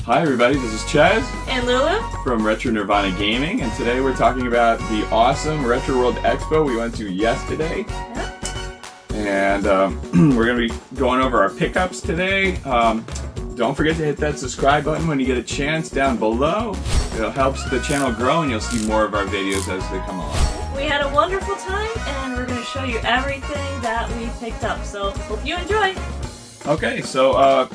Hi everybody, this is Chaz and Lulu from Retro Nirvana Gaming, and today we're talking about the awesome Retro World Expo we went to yesterday. Yep. And we're going to be going over our pickups today. Don't forget to hit that subscribe button when you get a chance down below. It helps the channel grow and you'll see more of our videos as they come along. We had a wonderful time and we're going to show you everything that we picked up, so hope you enjoy. Okay, so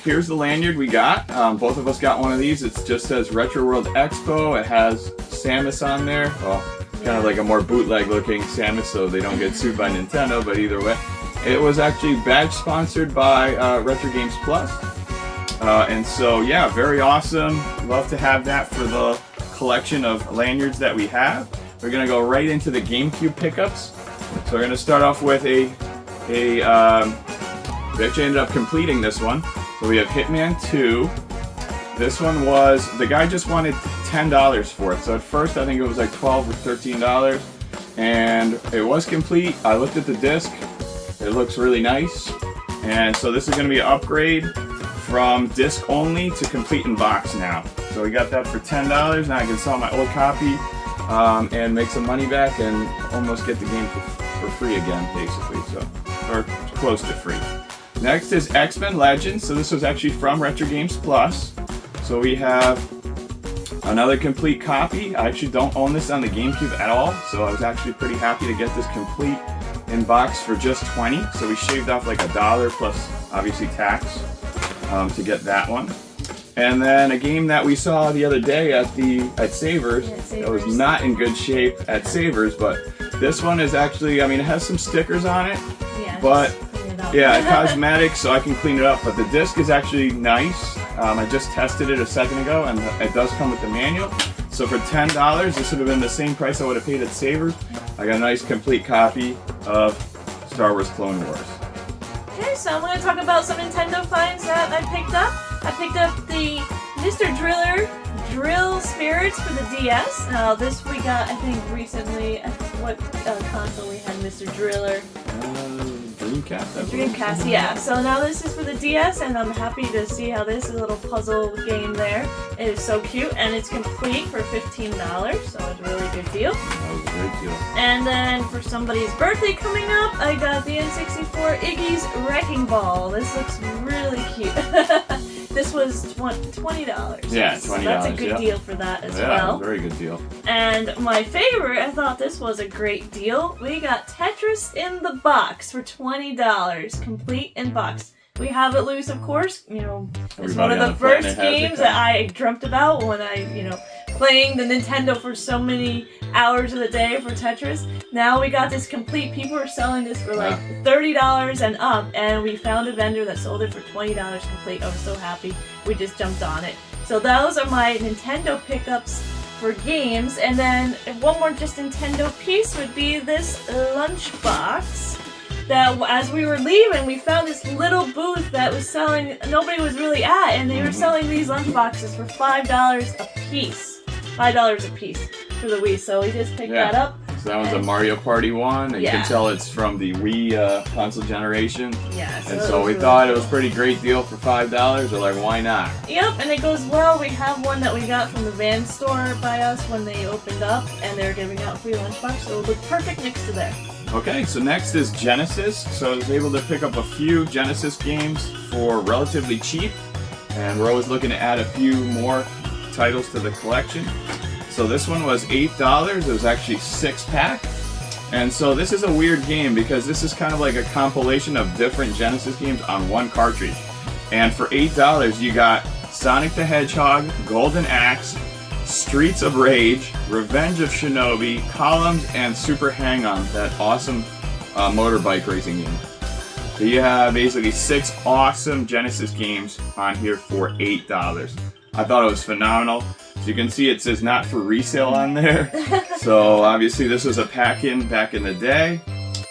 here's the lanyard we got. Both of us got one of these. It just says Retro World Expo. It has Samus on there. Well, kind of like a more bootleg looking Samus so they don't get sued by Nintendo, but either way. It was actually badge sponsored by Retro Games Plus. And so, yeah, very awesome. Love to have that for the collection of lanyards that we have. We're going to go right into the Gamecube pickups. So we're going to start off with we actually ended up completing this one. So we have Hitman 2. This one was, the guy just wanted $10 for it. So at first I think it was like $12 or $13. And it was complete. I looked at the disc. It looks really nice. And so this is going to be an upgrade from disc only to complete in box now. So we got that for $10. Now I can sell my old copy and make some money back and almost get the game for free again, basically. So, or close to free. Next is X-Men Legends. So this was actually from Retro Games Plus. So we have another complete copy. I actually don't own this on the GameCube at all, so I was actually pretty happy to get this complete in box for just $20. So we shaved off like $1 plus obviously tax to get that one. And then a game that we saw the other day at Savers. That was not in good shape at Savers, but this one is actually, I mean, it has some stickers on it, but yeah, cosmetics, so I can clean it up. But the disc is actually nice. I just tested it a second ago, and it does come with the manual. So for $10, this would have been the same price I would have paid at Savers. I got a nice complete copy of Star Wars Clone Wars. Okay, so I'm going to talk about some Nintendo finds that I picked up. I picked up the Mr. Driller Drill Spirits for the DS. Now this we got, I think, recently. What console we had Mr. Driller? Dreamcast, I believe. Dreamcast, yeah. So now this is for the DS, and I'm happy to see how this little puzzle game there. It is so cute, and it's complete for $15, so it's a really good deal. That was a great deal. And then for somebody's birthday coming up, I got the N64 Iggy's Wrecking Ball. This looks really cute. This was $20. Yeah, $20. So that's a good deal for that as well. Yeah, very good deal. And my favorite, I thought this was a great deal. We got Tetris in the box for $20, complete in box. We have it loose, of course. You know, it's one of the first games that I dreamt about when I, playing the Nintendo for so many hours of the day for Tetris. Now we got this complete. People are selling this for like $30 and up, and we found a vendor that sold it for $20 complete. I was so happy. We just jumped on it. So those are my Nintendo pickups for games. And then one more just Nintendo piece would be this lunchbox. That as we were leaving, we found this little booth that was selling, nobody was really at, and they were selling these lunch boxes for $5 a piece. $5 a piece for the Wii, so we just picked that up. So that was a Mario Party one, and you can tell it's from the Wii console generation. Yeah. And so we thought it was a pretty great deal for $5. We're like, why not? Yep, and it goes well. We have one that we got from the van store by us when they opened up, and they're giving out free lunchbox, so it would look perfect next to there. Okay, so next is Genesis. So I was able to pick up a few Genesis games for relatively cheap, and we're always looking to add a few more titles to the collection. So this one was $8. It was actually 6-pack. And so this is a weird game because this is kind of like a compilation of different Genesis games on one cartridge. And for $8 you got Sonic the Hedgehog, Golden Axe, Streets of Rage, Revenge of Shinobi, Columns, and Super Hang-On, that awesome motorbike racing game. So you have basically 6 awesome Genesis games on here for $8. I thought it was phenomenal. So you can see it says not for resale on there. So obviously this was a pack-in back in the day.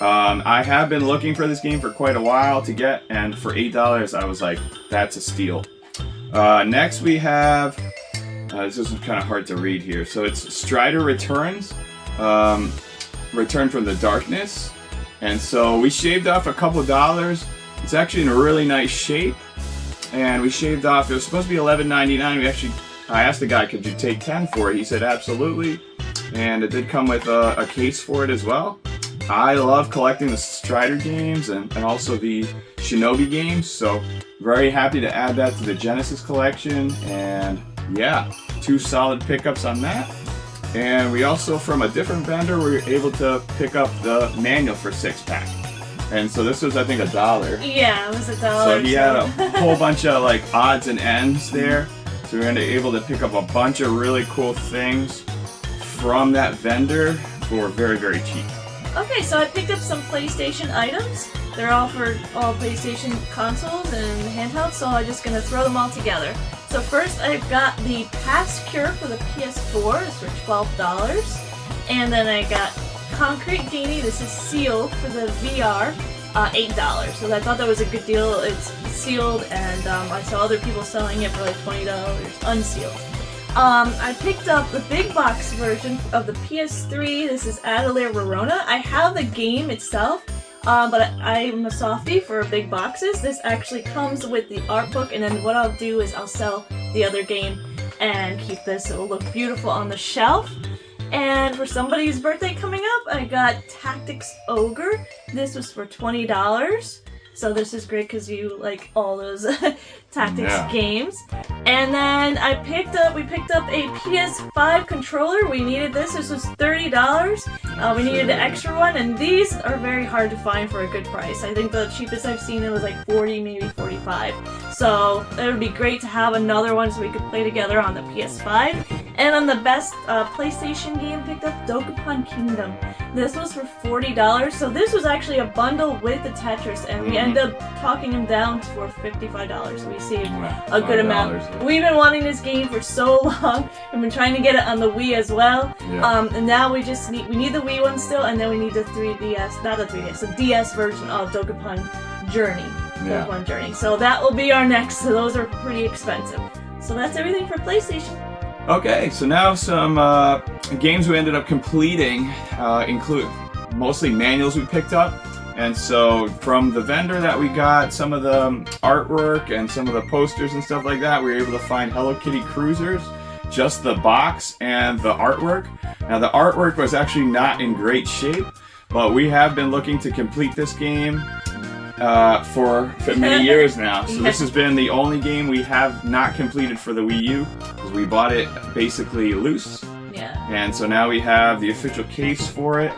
I have been looking for this game for quite a while to get, and for $8 I was like, that's a steal. Next we have, this is kind of hard to read here. So it's Strider Returns, Return from the Darkness. And so we shaved off a couple dollars. It's actually in a really nice shape. and we shaved off. It was supposed to be $11.99. I asked the guy, could you take 10 for it? He said absolutely, and it did come with a case for it as well. I love collecting the Strider games and also the Shinobi games, so very happy to add that to the Genesis collection. And yeah, 2 solid pickups on that. And we also, from a different vendor, were able to pick up the manual for 6-pack. And so this was, I think, $1. Yeah, it was $1. So he had a whole bunch of like odds and ends there. So we were able to pick up a bunch of really cool things from that vendor for very, very cheap. Okay, so I picked up some PlayStation items. They're all for all PlayStation consoles and handhelds, so I'm just going to throw them all together. So first I've got the Pass Cure for the PS4, it's for $12. And then I got Concrete Genie, this is sealed for the VR, $8. So I thought that was a good deal. It's sealed, and I saw other people selling it for like $20 unsealed. I picked up the big box version of the PS3. This is Atelier Verona. I have the game itself, but I'm a softie for big boxes. This actually comes with the art book, and then what I'll do is I'll sell the other game and keep this. It will look beautiful on the shelf. And for somebody's birthday coming up, I got Tactics Ogre. This was for $20. So this is great because you like all those tactics games. And then we picked up a PS5 controller. We needed this. This was $30. We needed an extra one, and these are very hard to find for a good price. I think the cheapest I've seen it was like $40, maybe $45. So it would be great to have another one so we could play together on the PS5. And on the best PlayStation game, picked up Dokapon Kingdom. This was for $40. So this was actually a bundle with the Tetris, and we ended up talking them down for $55. So we saved a good amount. We've been wanting this game for so long. We've been trying to get it on the Wii as well. And now we need the Wii one still, and then we need the 3DS, not the 3DS, the DS version of Dokapon Journey. Dokapon Journey. So that will be our next. So those are pretty expensive. So that's everything for PlayStation. Okay, so now some games we ended up completing include mostly manuals we picked up. And so from the vendor that we got some of the artwork and some of the posters and stuff like that, we were able to find Hello Kitty Cruisers, just the box and the artwork. Now the artwork was actually not in great shape, but we have been looking to complete this game for many years now. So this has been the only game we have not completed for the Wii U, because we bought it basically loose. And so now we have the official case for it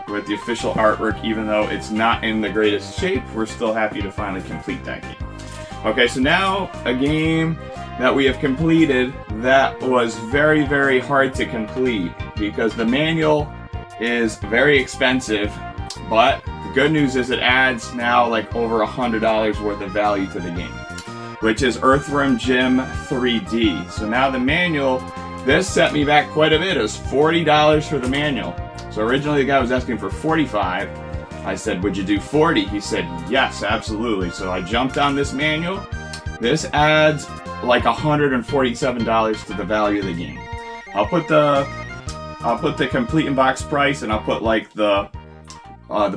with the official artwork. Even though it's not in the greatest shape, we're still happy to finally complete that game. Okay, so now a game that we have completed that was very, very hard to complete because the manual is very expensive, but the good news is it adds now like over $100 worth of value to the game, which is Earthworm Jim 3D. So now the manual, this set me back quite a bit. It was $40 for the manual. So originally the guy was asking for $45. I said, would you do $40? He said, yes, absolutely. So I jumped on this manual. This adds like $147 to the value of the game. I'll put the complete in box price, and I'll put like the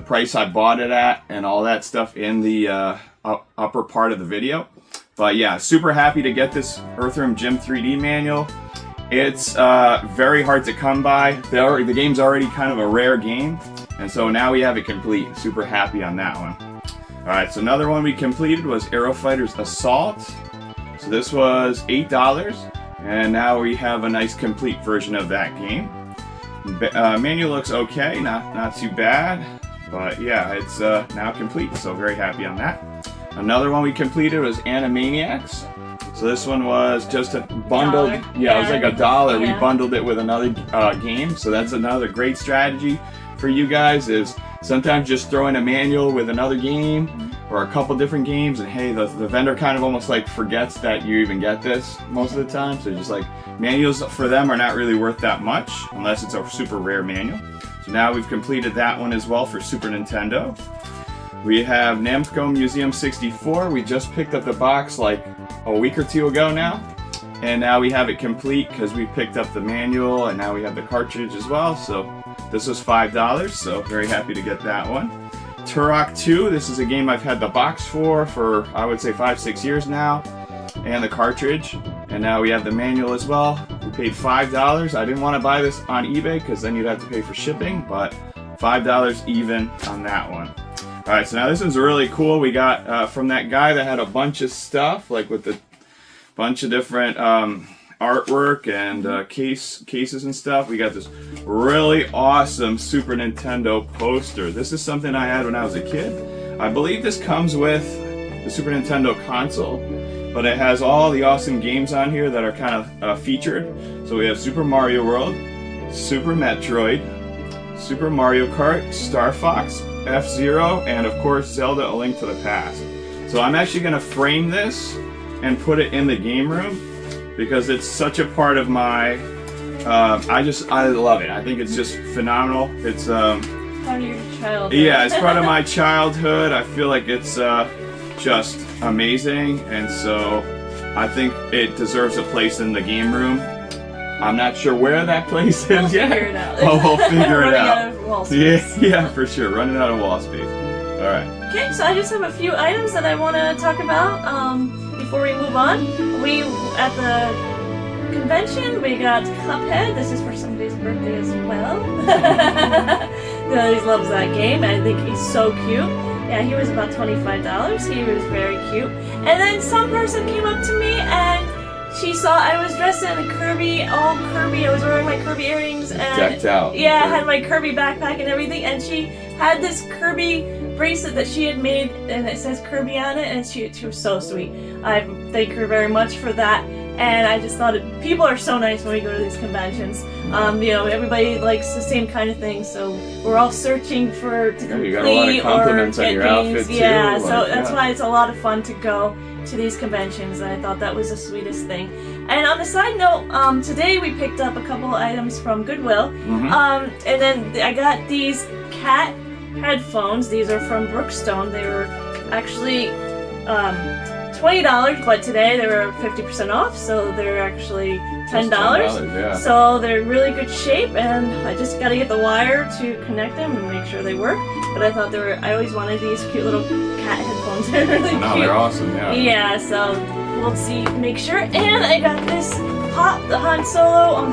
price I bought it at and all that stuff in the upper part of the video. But yeah, super happy to get this Earthworm Jim 3D manual. It's very hard to come by. The game's already kind of a rare game, and so now we have it complete. Super happy on that one. Alright, so another one we completed was Aero Fighters Assault. So this was $8, and now we have a nice complete version of that game. Manual looks okay, not too bad, but yeah, it's now complete, so very happy on that. Another one we completed was Animaniacs. So this one was just a bundled, it was like $1. We bundled it with another game, so that's another great strategy for you guys, is sometimes just throw in a manual with another game or a couple different games, and hey, the vendor kind of almost like forgets that you even get this most of the time. So just like manuals for them are not really worth that much unless it's a super rare manual. So now we've completed that one as well for Super Nintendo. We have Namco Museum 64. We just picked up the box like a week or two ago now, and now we have it complete because we picked up the manual and now we have the cartridge as well. So this was $5, so very happy to get that one. Turok 2, this is a game I've had the box for I would say 5-6 years now, and the cartridge. And now we have the manual as well. We paid $5. I didn't want to buy this on eBay because then you'd have to pay for shipping, but $5 even on that one. All right, so now this one's really cool. We got from that guy that had a bunch of stuff, like with a bunch of different artwork and cases and stuff. We got this really awesome Super Nintendo poster. This is something I had when I was a kid. I believe this comes with the Super Nintendo console, but it has all the awesome games on here that are kind of featured. So we have Super Mario World, Super Metroid, Super Mario Kart, Star Fox, F-Zero, and of course Zelda: A Link to the Past. So I'm actually going to frame this and put it in the game room because it's such a part of my, I love it. I think it's just phenomenal. It's part of your childhood. Yeah, it's part of my childhood. I feel like it's just amazing, and so I think it deserves a place in the game room. I'm not sure where that place is yet. We'll figure it out. Oh, we'll figure it out. Out of wall space. Yeah, for sure. Running out of wall space. All right. Okay, so I just have a few items that I want to talk about before we move on. We, at the convention, we got Cuphead. This is for somebody's birthday as well. He loves that game. I think he's so cute. Yeah, he was about $25. He was very cute. And then some person came up to me and she saw I was dressed in Kirby, all Kirby. I was wearing my Kirby earrings and decked out. Yeah, I had my Kirby backpack and everything. And she had this Kirby bracelet that she had made, and it says Kirby on it. And she was so sweet. I thank her very much for that. And I just thought people are so nice when we go to these conventions. You know, everybody likes the same kind of thing, so we're all searching to complete you got a lot of compliments or on get your things. outfit too. Yeah, so that's why it's a lot of fun to go to these conventions, and I thought that was the sweetest thing. And on the side note, today we picked up a couple of items from Goodwill, and then I got these cat headphones. These are from Brookstone. They were actually $20, but today they were 50% off, so they're actually $10. Yeah. So they're in really good shape, and I just got to get the wire to connect them and make sure they work. But I thought I always wanted these cute little cat headphones. They're really cute. No, they're awesome, yeah. Yeah, so we'll see, make sure. And I got this the Han Solo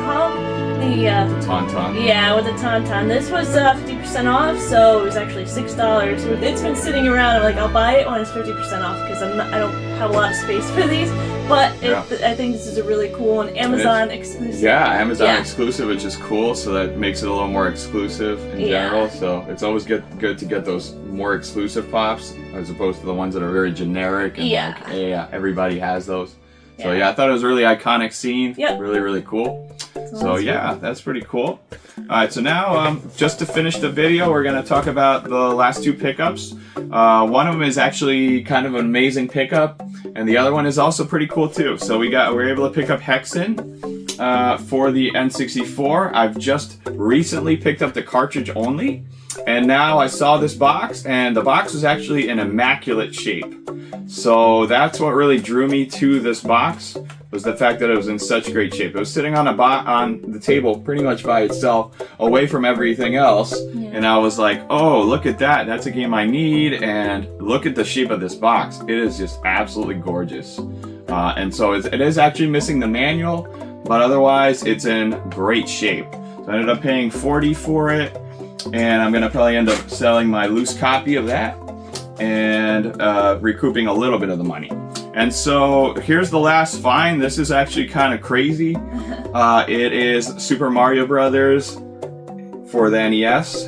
the Tauntaun. Yeah, with the Tauntaun. This was 50% off, so it was actually $6. It's been sitting around. I'm like, I'll buy it when it's 50% off because I don't have a lot of space for these. But I think this is a really cool and Amazon exclusive. Yeah, Amazon exclusive, which is cool. So that makes it a little more exclusive in general. So it's always good to get those more exclusive pops as opposed to the ones that are very generic and everybody has those. So yeah, I thought it was a really iconic scene. Yep. Really, really cool. So yeah, that's pretty cool. Alright, so now just to finish the video, we're going to talk about the last two pickups. One of them is actually kind of an amazing pickup, and the other one is also pretty cool too. So we were able to pick up Hexen for the N64. I've just recently picked up the cartridge only, and now I saw this box, and the box was actually in immaculate shape. So that's what really drew me to this box, was the fact that it was in such great shape. It was sitting on the table pretty much by itself, away from everything else, and I was like, oh, look at that, that's a game I need, and look at the shape of this box. It is just absolutely gorgeous. And so it is actually missing the manual, but otherwise it's in great shape. So I ended up paying $40 for it, and I'm going to probably end up selling my loose copy of that and recouping a little bit of the money. And so here's the last find. This is actually kind of crazy. It is Super Mario Brothers for the NES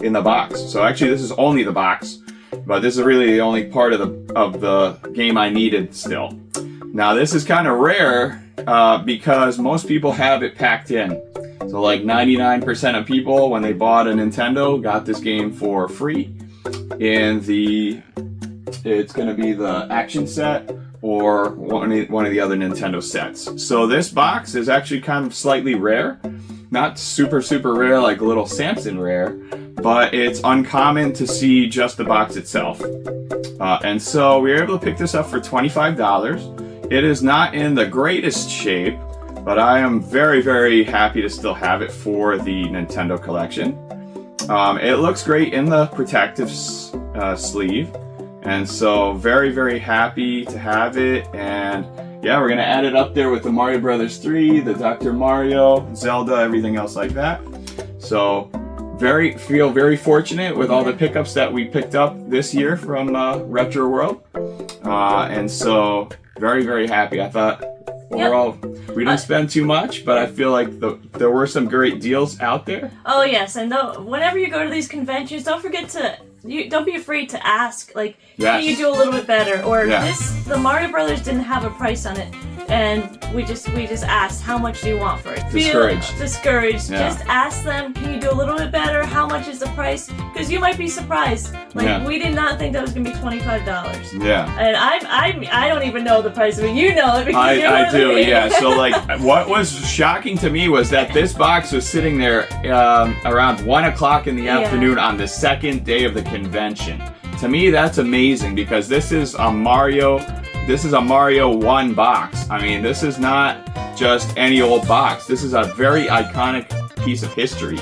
in the box. So actually this is only the box, but this is really the only part of the game I needed still. Now this is kind of rare because most people have it packed in. So like 99% of people, when they bought a Nintendo, got this game for free in it's going to be the action set or one of the other Nintendo sets. So this box is actually kind of slightly rare. Not super, super rare like Little Samson rare, but it's uncommon to see just the box itself. And so we were able to pick this up for $25. It is not in the greatest shape, but I am very, very happy to still have it for the Nintendo collection. It looks great in the protective sleeve, And so very, very happy to have it. And yeah, we're gonna add it up there with the Mario Brothers 3, the Dr. Mario, Zelda, everything else like that. So feel very fortunate with all the pickups that we picked up this year from Retro World. And so very, very happy. I thought overall we didn't spend too much, but I feel like there were some great deals out there. Oh yes, and whenever you go to these conventions, don't forget to don't be afraid to ask, like, can you do a little bit better? Or the Mario Brothers didn't have a price on it, and we just asked, how much do you want for it? Discouraged. Yeah. Just ask them, can you do a little bit better? How much is the price? Because you might be surprised. Like, we did not think that was gonna be $25. Yeah. And I don't even know the price of it. You know it because I do. Yeah. So like, what was shocking to me was that this box was sitting there around 1 o'clock in the afternoon on the second day of the convention. To me, that's amazing because this is a Mario 1 box. I mean, this is not just any old box. This is a very iconic piece of history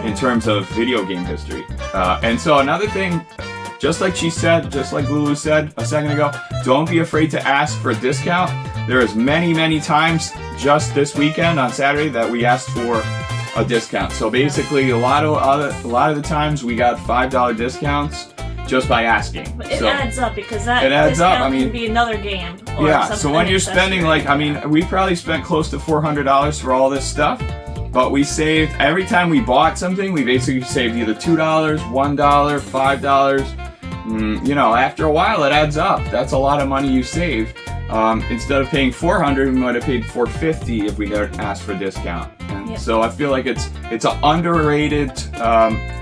in terms of video game history. And so another thing, just like she said, just like Lulu said a second ago, don't be afraid to ask for a discount. There is many times just this weekend on Saturday that we asked for a discount. So basically, a lot of the times we got $5 discounts just by asking. But it adds up because that it adds up. I mean, can be another game. Or so when you're spending we probably spent close to $400 for all this stuff, but we saved every time we bought something. We basically saved either $2, $1, $5. You know, after a while, it adds up. That's a lot of money you save. Instead of paying $400, we might have paid $450 if we had asked for a discount. And so I feel like it's an underrated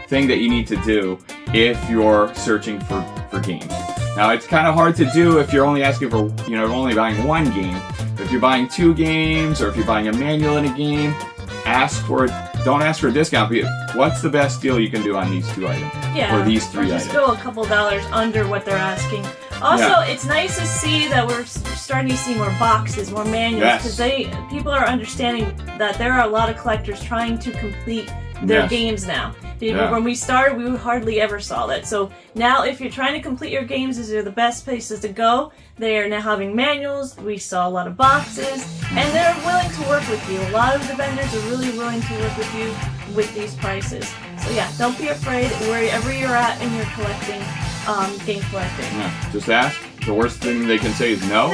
thing that you need to do if you're searching for games. Now, it's kind of hard to do if you're only asking for, only buying one game. If you're buying 2 games, or if you're buying a manual in a game, don't ask for a discount. What's the best deal you can do on these 2 items? Or these 3 items? Just go a couple dollars under what they're asking. Also, it's nice to see that we're starting to see more boxes, more manuals, because people are understanding that there are a lot of collectors trying to complete their games now. When we started, we hardly ever saw that. So now, if you're trying to complete your games, these are the best places to go. They are now having manuals. We saw a lot of boxes, and they're willing to work with you. A lot of the vendors are really willing to work with you with these prices. So yeah, don't be afraid wherever you're at in your collecting, game collecting. Yeah, just ask. The worst thing they can say is no.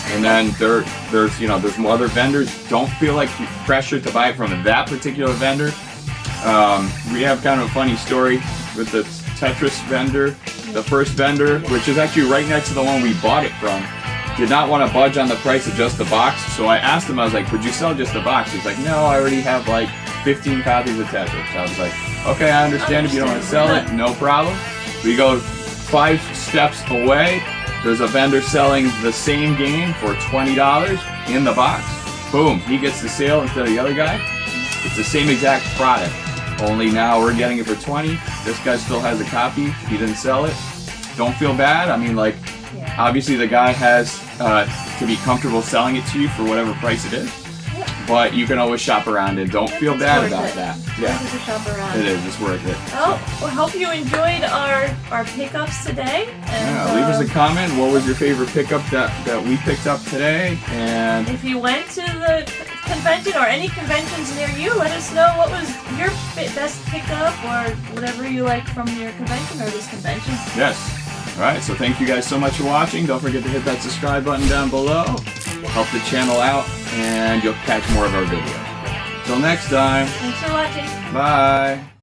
And then there's more other vendors. Don't feel like you're pressured to buy it from that particular vendor. We have kind of a funny story with the Tetris vendor. The first vendor, which is actually right next to the one we bought it from, did not want to budge on the price of just the box. So I asked him, I was like, would you sell just the box? He's like, no, I already have like 15 copies of Tetris. I was like, okay, I understand if you don't want to sell it, no problem. We go 5 steps away. There's a vendor selling the same game for $20 in the box. Boom, he gets the sale instead of the other guy. It's the same exact product, only now we're getting it for $20. This guy still has a copy. He didn't sell it. Don't feel bad. I mean, obviously the guy has to be comfortable selling it to you for whatever price it is. But you can always shop around and don't feel bad about that. Yeah, it's shop around. It is. It's worth it. Oh, we hope you enjoyed our pickups today. And, leave us a comment. What was your favorite pickup that we picked up today? And if you went to the convention or any conventions near you, let us know what was your best pickup or whatever you like from your convention or this convention. Yes. All right. So thank you guys so much for watching. Don't forget to hit that subscribe button down below. Help the channel out, and you'll catch more of our videos. Till next time. Thanks for watching. Bye.